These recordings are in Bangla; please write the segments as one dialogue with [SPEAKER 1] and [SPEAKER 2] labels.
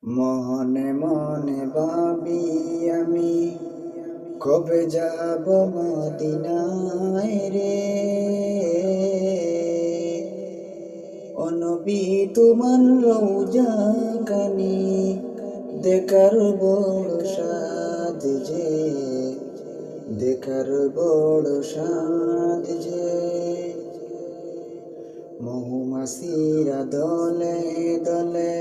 [SPEAKER 1] মনে মনে ভাবি আমি কবে যাব মদিনায় রে। ও নবী তোমার রওজা খানি দেখার বড় সাধ যে, দেখার বড় সাধ যে। মহুমাছিরা দলে দলে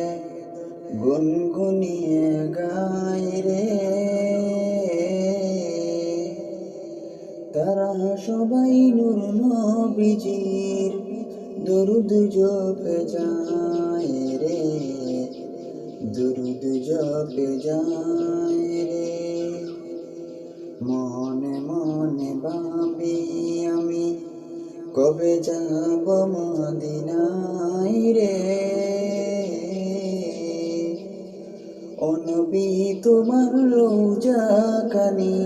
[SPEAKER 1] গুনগুনিয়ে গায় রে। তারা সবাই নূর নবীজির দরুদ জপে যায় রে, দরুদ জপে যায় রে। মনে মনে ভাবি আমি কবে যাব মদিনায় রে। ও নবী তোমার রওজা খানি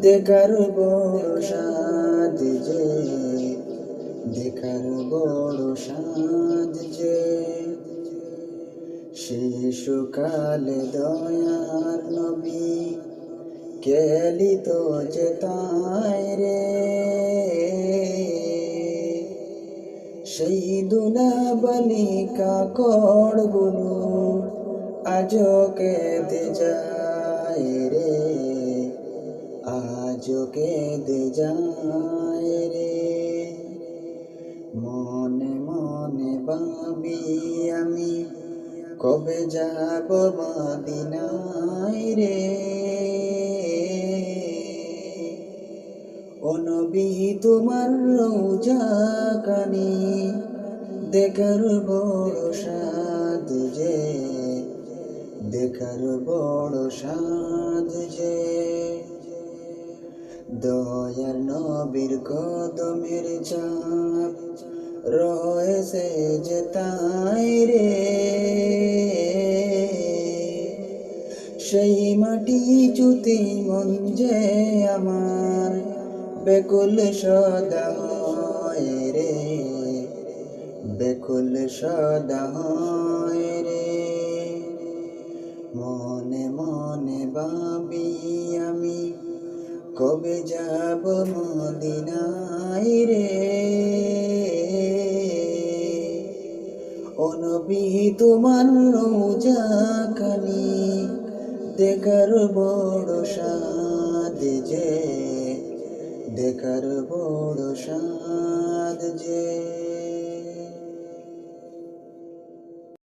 [SPEAKER 1] দেখার বড় সাধ যে, দেখার বড় সাধ যে। শিশুকালে দয়ার নবী কেলিত যেতায় রে। সেই দুলা বালিকা কড়গুলো আজও কেঁদে যায় রে, আজও কেঁদে যায় রে। মনে মনে ভাবি আমি কবে যাব মদিনায় রে। ও নবী তোমার রওজা খানি দেখার বড় সাধ যে, দেখার বড় সাধ যে। দয়ার নবীর কদমের ছাপ রয়েছে যে তাই রে। সেই মাটি চুতি মন যে আমার বেকুল সদা হয় রে, বেকুল সদা হয় রে। মনে মনে ভাবি আমি কবে যাব মদিনায় রে। ও নবী তোমার রওজা খানি দেখার বড় সাধ যে, দেখার বড় সাধ যে।